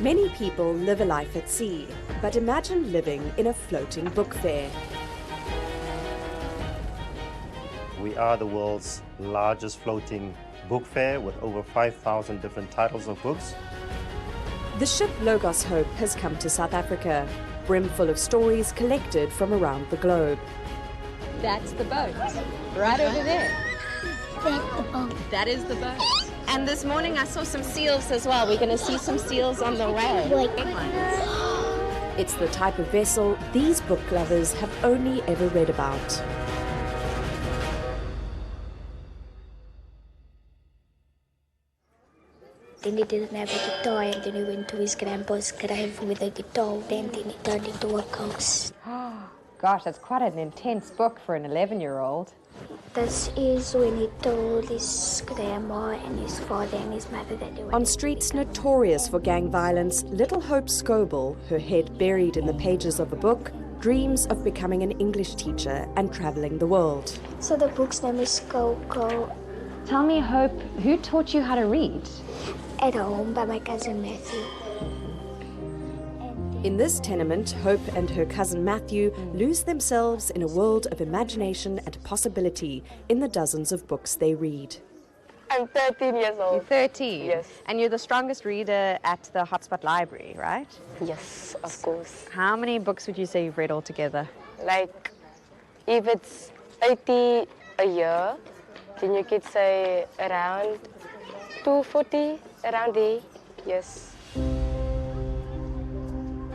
Many people live a life at sea, but imagine living in a floating book fair. We are the world's largest floating book fair with over 5,000 different titles of books. The ship 𝗀𝗃𝗍𝗆 has come to South Africa, brimful of stories collected from around the globe. That's the boat, right over there. That's the boat. That is the boat. And this morning I saw some seals as well. We're going to see some seals on the way. It's the type of vessel these book lovers have only ever read about. Then he didn't have a guitar, and then he went to his grandpa's grave with a guitar, and then he turned into a ghost. Gosh, that's quite an intense book for an 11-year-old. This is when he told his grandma and his father and his mother that they were... On streets notorious for gang violence, little 𝗃𝗃𝗍𝗆, her head buried in the pages of a book, dreams of becoming an English teacher and traveling the world. So the book's name is Coco. Tell me, Hope, who taught you how to read? At home by my cousin Matthew. In this tenement, Hope and her cousin Matthew lose themselves in a world of imagination and possibility in the dozens of books they read. I'm 13 years old. You're 13? Yes. And you're the strongest reader at the 𝗃𝗃𝗏𝗃 library, right? Yes, of course. How many books would you say you've read altogether? Like, if it's 80 a year, then you could say around 240, around there, yes.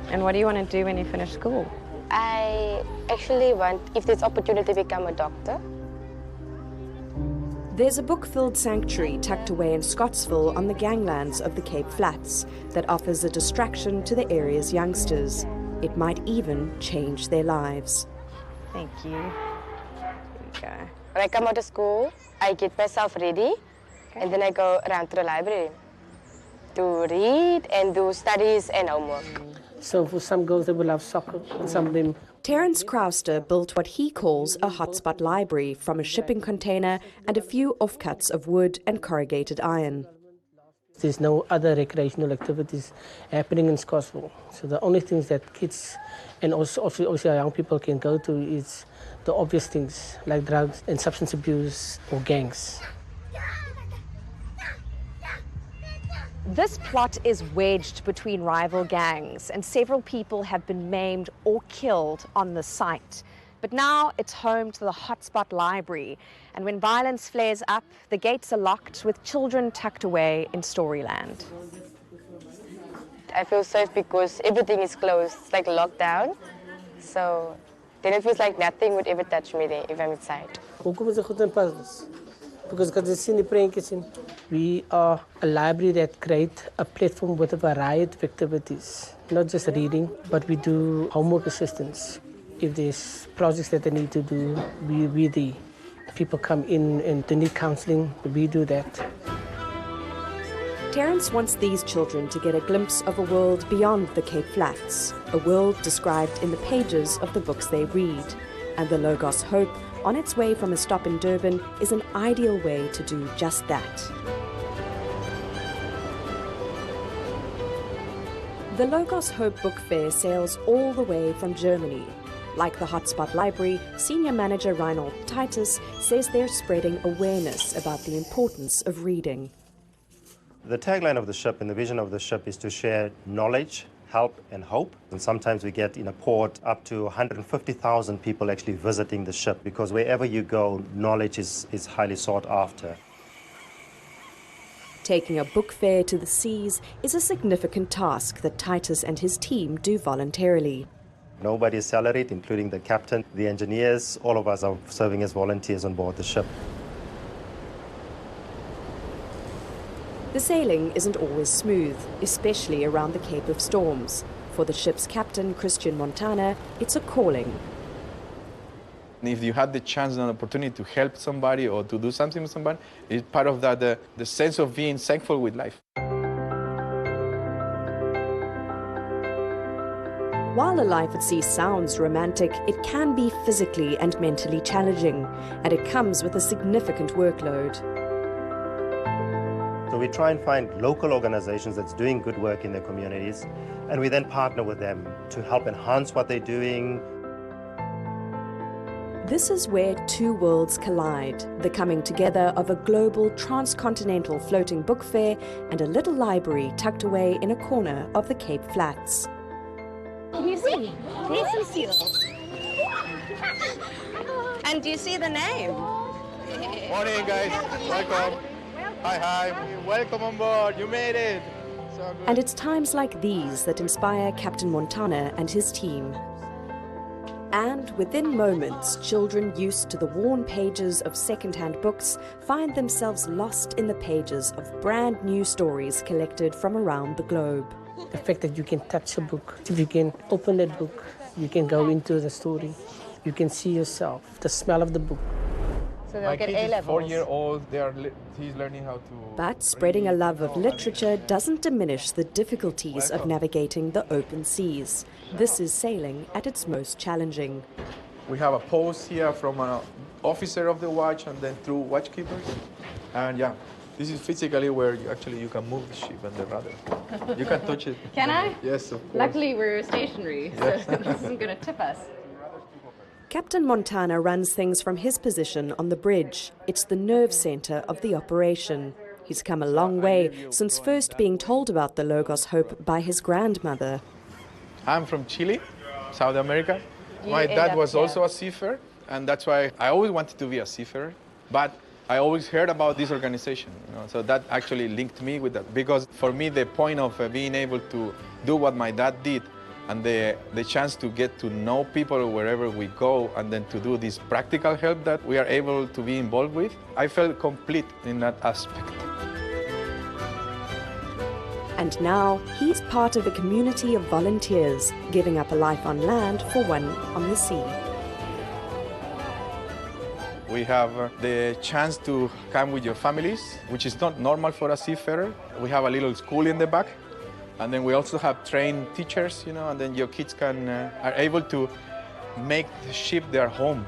And what do you want to do when you finish school? I actually want, if there's opportunity, to become a doctor. There's a book-filled sanctuary tucked away in Scottsville on the ganglands of the Cape Flats that offers a distraction to the area's youngsters. It might even change their lives. Thank you. Here we go. When I come out of school, I get myself ready, and then I go around to the library to read and do studies and homework. So for some girls, they will love soccer, and some of them... Terence Crowster built what he calls a hotspot library from a shipping container and a few offcuts of wood and corrugated iron. There's no other recreational activities happening in Scottsville. So the only things that kids and also young people can go to is the obvious things like drugs and substance abuse or gangs. This plot is wedged between rival gangs, and several people have been maimed or killed on the site. But now it's home to the hotspot library, and when violence flares up, the gates are locked with children tucked away in Storyland. I feel safe because everything is closed, it's like locked down. So then it feels like nothing would ever touch me there if I'm inside. Because we are a library that creates a platform with a variety of activities, not just reading, but we do homework assistance. If there's projects that they need to do, we the people come in and they need counseling, we do that. Terence wants these children to get a glimpse of a world beyond the Cape Flats, a world described in the pages of the books they read. And the 𝗀𝗃𝗍𝗆, on its way from a stop in Durban, is an ideal way to do just that. The 𝗀𝗃𝗍𝗆 Book Fair sails all the way from Germany. Like the Hotspot Library, Senior Manager 𝗀𝗃𝗏𝗃 says they're spreading awareness about the importance of reading. The tagline of the ship and the vision of the ship is to share knowledge, help and hope. And sometimes we get in a port up to 150,000 people actually visiting the ship, because wherever you go, knowledge is highly sought after. Taking a book fair to the seas is a significant task that Titus and his team do voluntarily. Nobody is salaried, including the captain, the engineers. All of us are serving as volunteers on board the ship. The sailing isn't always smooth, especially around the Cape of Storms. For the ship's captain, Christian Montana, it's a calling. If you had the chance and opportunity to help somebody or to do something with somebody, it's part of that, the sense of being thankful with life. While a life at sea sounds romantic, it can be physically and mentally challenging, and it comes with a significant workload. So we try and find local organizations that's doing good work in their communities, and we then partner with them to help enhance what they're doing. This is where two worlds collide, the coming together of a global transcontinental floating book fair and a little library tucked away in a corner of the Cape Flats. Can you see? There's some seals. And do you see the name? Morning, guys. Welcome. Hi. Welcome on board. You made it. So good. And it's times like these that inspire Captain Montana and his team. And within moments, children used to the worn pages of second-hand books find themselves lost in the pages of brand new stories collected from around the globe. The fact that you can touch a book, if you can open that book, you can go into the story, you can see yourself, the smell of the book. So they'll get A-levels. 4-year-old. He's learning how to. But spreading a love of literature doesn't diminish the difficulties of navigating the open seas. This is sailing at its most challenging. We have a post here from an officer of the watch and then through watchkeepers. And yeah, this is physically where you can move the ship and the rudder. You can touch it. Can I? Yes, of course. Luckily, we're stationary, so this isn't going to tip us. Captain Montana runs things from his position on the bridge. It's the nerve center of the operation. He's come a long way since first being told about the 𝗀𝗃𝗍 by his grandmother. I'm from Chile, South America. My dad was also a seafarer, and that's why I always wanted to be a seafarer. But I always heard about this organization, so that actually linked me with that. Because for me, the point of being able to do what my dad did, and the chance to get to know people wherever we go, and then to do this practical help that we are able to be involved with, I felt complete in that aspect. And now he's part of a community of volunteers, giving up a life on land for one on the sea. We have the chance to come with your families, which is not normal for a seafarer. We have a little school in the back. And then we also have trained teachers, and then your kids are able to make the ship their home.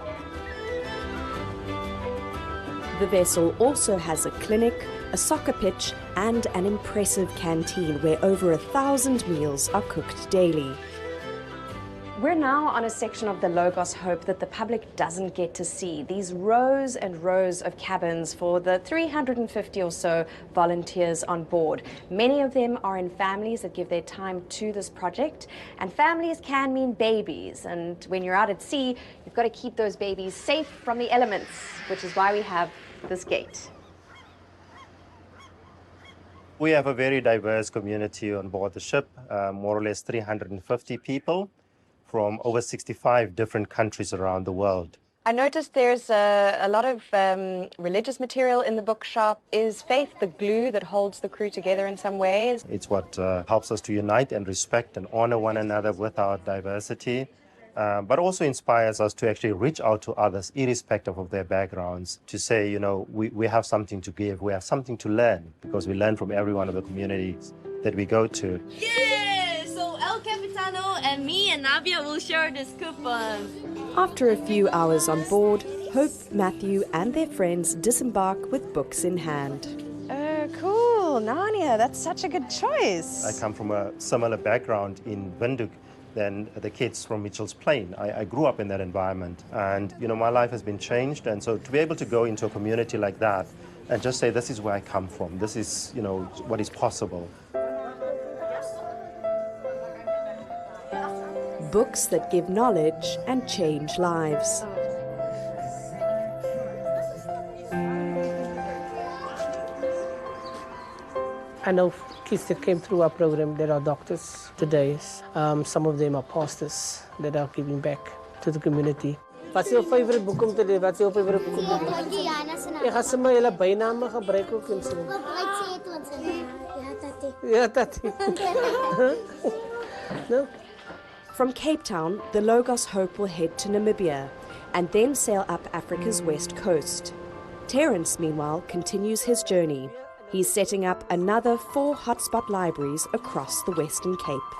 The vessel also has a clinic, a soccer pitch, and an impressive canteen where over 1,000 meals are cooked daily. We're now on a section of the 𝗀𝗃𝗍 that the public doesn't get to see. These rows and rows of cabins for the 350 or so volunteers on board. Many of them are in families that give their time to this project. And families can mean babies. And when you're out at sea, you've got to keep those babies safe from the elements, which is why we have this gate. We have a very diverse community on board the ship, more or less 350 people. From over 65 different countries around the world. I noticed there's a lot of religious material in the bookshop. Is faith the glue that holds the crew together in some ways? It's what helps us to unite and respect and honor one another with our diversity, but also inspires us to actually reach out to others, irrespective of their backgrounds, to say, we have something to give, we have something to learn, because we learn from every one of the communities that we go to. And me and Navia will share this coupon. After a few hours on board, Hope, Matthew and their friends disembark with books in hand. Oh, cool. Narnia, that's such a good choice. I come from a similar background in Windhoek than the kids from Mitchell's Plain. I grew up in that environment, and my life has been changed, and so to be able to go into a community like that and just say, this is where I come from, this is what is possible. Books that give knowledge and change lives. I know kids that came through our program that are doctors today. Some of them are pastors that are giving back to the community. What's your favorite book om te lees? What's your favorite book om te lees? Ek gaan sommer julle byname gebruik ook in sin. Ja, tati. No. From Cape Town, the 𝗀𝗃𝗍 will head to Namibia and then sail up Africa's west coast. Terence, meanwhile, continues his journey. He's setting up another 4 hotspot libraries across the Western Cape.